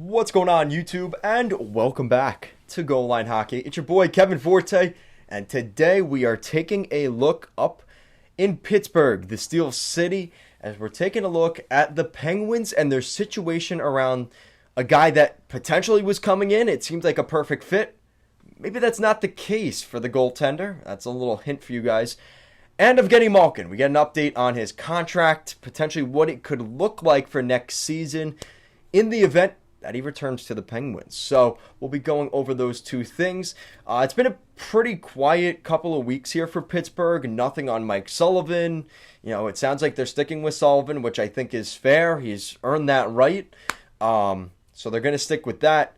What's going on, YouTube? And welcome back to Goal Line Hockey. It's your boy Kevin Forte, and today we are taking a look up in Pittsburgh, the Steel City, as we're taking a look at the Penguins and their situation around a guy that potentially was coming in. It seems like a perfect fit. Maybe that's not the case for the goaltender. That's a little hint for you guys. And Evgeni Malkin. We get an update on his contract, potentially what it could look like for next season in the event that he returns to the Penguins. So we'll be going over those two things. It's been a pretty quiet couple of weeks here for Pittsburgh. Nothing on Mike Sullivan. It sounds like they're sticking with Sullivan, which I think is fair. He's earned that right. So they're going to stick with that.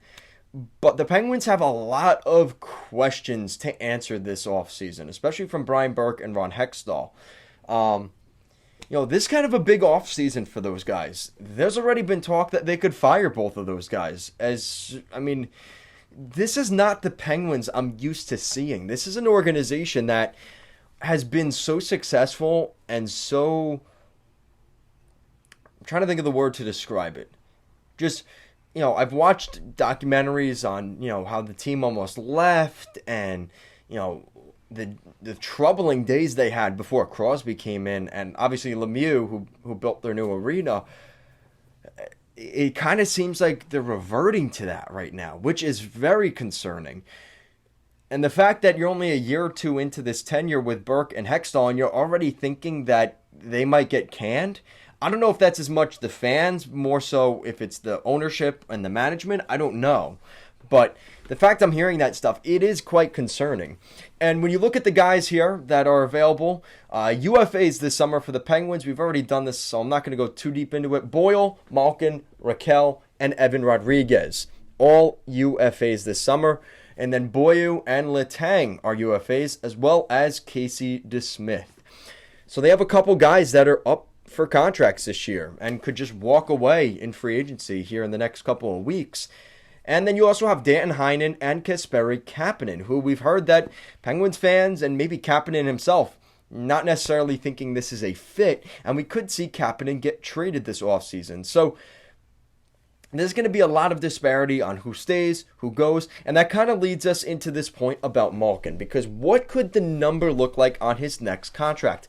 But the Penguins have a lot of questions to answer this offseason, especially from Brian Burke and Ron Hextall. This is kind of a big offseason for those guys. There's already been talk that they could fire both of those guys. This is not the Penguins I'm used to seeing. This is an organization that has been so successful and so... I'm trying to think of the word to describe it. I've watched documentaries on, how the team almost left and, the troubling days they had before Crosby came in, and obviously Lemieux, who built their new arena. It kind of seems like they're reverting to that right now, which is very concerning. And the fact that you're only a year or two into this tenure with Burke and Hextall, and you're already thinking that they might get canned. I don't know if that's as much the fans, more so if it's the ownership and the management. I don't know. But the fact I'm hearing that stuff, it is quite concerning. And when you look at the guys here that are available, UFAs this summer for the Penguins, we've already done this, so I'm not going to go too deep into it. Boyle, Malkin, Raquel, and Evan Rodriguez, all UFAs this summer. And then Boyu and Letang are UFAs, as well as Casey DeSmith. So they have a couple guys that are up for contracts this year and could just walk away in free agency here in the next couple of weeks. And then you also have Danton Heinen and Kasperi Kapanen, who we've heard that Penguins fans and maybe Kapanen himself not necessarily thinking this is a fit, and we could see Kapanen get traded this offseason. So there's going to be a lot of disparity on who stays, who goes, and that kind of leads us into this point about Malkin, because what could the number look like on his next contract?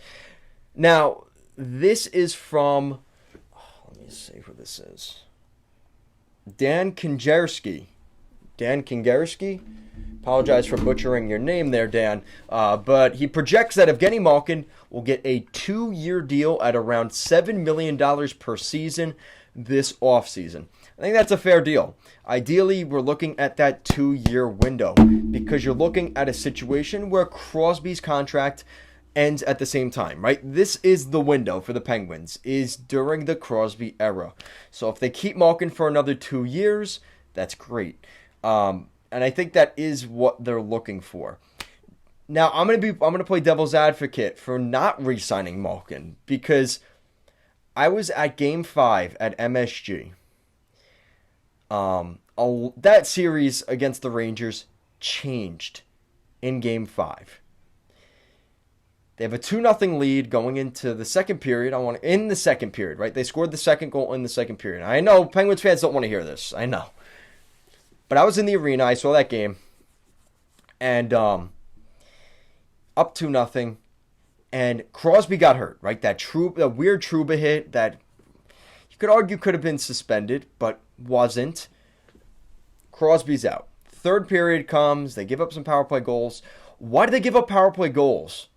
Now, this is from, let me see who this is. Dan Kingerski. Apologize for butchering your name there, Dan. But he projects that Evgeni Malkin will get a 2-year deal at around $7 million per season this offseason. I think that's a fair deal. Ideally, we're looking at that 2-year window because you're looking at a situation where Crosby's contract ends at the same time, right? This is the window for the Penguins, is during the Crosby era. So if they keep Malkin for another 2 years, that's great. And I think that is what they're looking for. Now, I'm gonna play devil's advocate for not re-signing Malkin because I was at Game 5 at MSG. That series against the Rangers changed in Game 5. They have a 2-0 lead going into the second period. In the second period, right? They scored the second goal in the second period. I know Penguins fans don't want to hear this. I know. But I was in the arena. I saw that game. And up 2-0. And Crosby got hurt, right? That weird Trouba hit that you could argue could have been suspended, but wasn't. Crosby's out. Third period comes. They give up some power play goals. Why did they give up power play goals?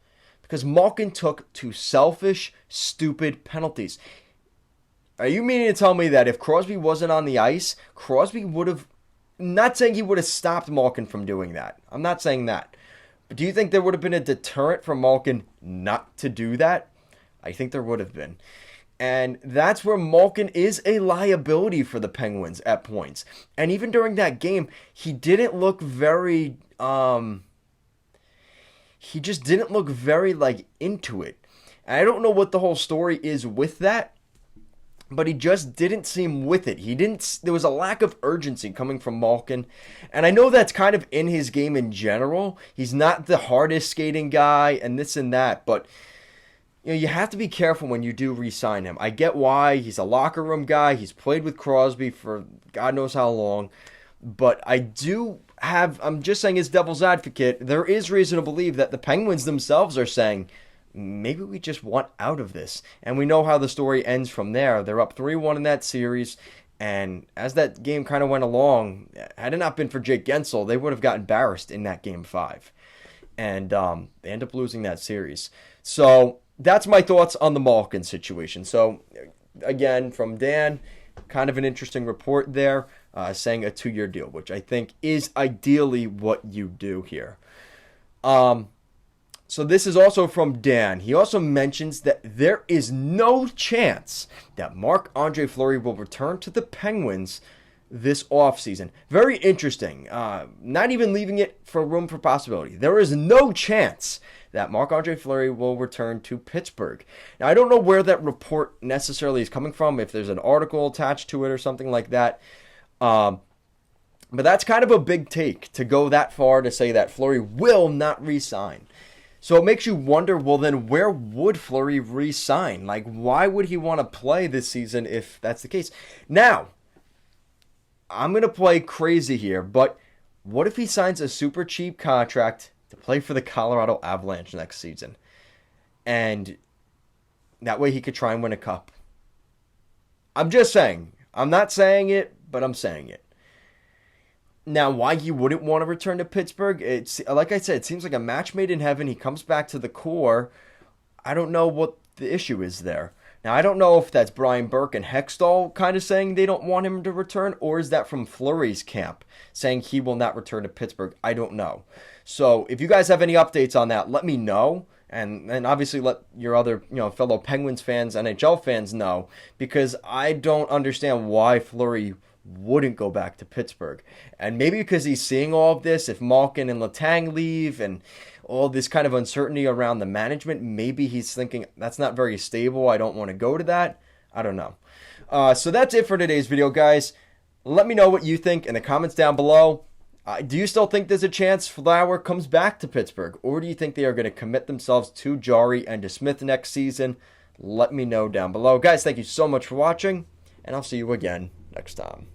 Because Malkin took 2 selfish, stupid penalties. Are you meaning to tell me that if Crosby wasn't on the ice, Crosby would have... Not saying he would have stopped Malkin from doing that. I'm not saying that. But do you think there would have been a deterrent for Malkin not to do that? I think there would have been. And that's where Malkin is a liability for the Penguins at points. And even during that game, he didn't look very... He just didn't look very, into it. And I don't know what the whole story is with that, but he just didn't seem with it. There was a lack of urgency coming from Malkin. And I know that's kind of in his game in general. He's not the hardest skating guy and this and that, but, you have to be careful when you do re-sign him. I get why. He's a locker room guy. He's played with Crosby for God knows how long. But I'm just saying as devil's advocate, there is reason to believe that the Penguins themselves are saying, maybe we just want out of this. And we know how the story ends from there. They're up 3-1 in that series. And as that game kind of went along, had it not been for Jake Gensel, they would have got embarrassed in that Game 5. And they end up losing that series. So that's my thoughts on the Malkin situation. So, again, from Dan, kind of an interesting report there, saying a 2-year deal, which I think is ideally what you do here. So this is also from Dan. He also mentions that there is no chance that Marc-Andre Fleury will return to the Penguins this offseason. Very interesting. Not even leaving it for room for possibility. There is no chance that Marc-Andre Fleury will return to Pittsburgh. Now, I don't know where that report necessarily is coming from, if there's an article attached to it or something like that. But that's kind of a big take to go that far to say that Fleury will not re-sign. So it makes you wonder, well, then where would Fleury re-sign? Like, why would he want to play this season if that's the case? Now, I'm going to play crazy here, but what if he signs a super cheap contract to play for the Colorado Avalanche next season? And that way he could try and win a cup. I'm just saying. I'm not saying it, but I'm saying it. Now, why he wouldn't want to return to Pittsburgh, it's like I said, it seems like a match made in heaven. He comes back to the core. I don't know what the issue is there. Now, I don't know if that's Brian Burke and Hextall kind of saying they don't want him to return, or is that from Fleury's camp saying he will not return to Pittsburgh? I don't know. So if you guys have any updates on that, let me know. And obviously let your other fellow Penguins fans, NHL fans know, because I don't understand why Fleury wouldn't go back to Pittsburgh. And maybe because he's seeing all of this, if Malkin and Letang leave and all this kind of uncertainty around the management, maybe he's thinking, that's not very stable, I don't want to go to that. I don't know. So that's it for today's video, guys. Let me know what you think in the comments down below. Do you still think there's a chance Flower comes back to Pittsburgh? Or do you think they are going to commit themselves to Jarry and to Smith next season? Let me know down below. Guys, thank you so much for watching, and I'll see you again next time.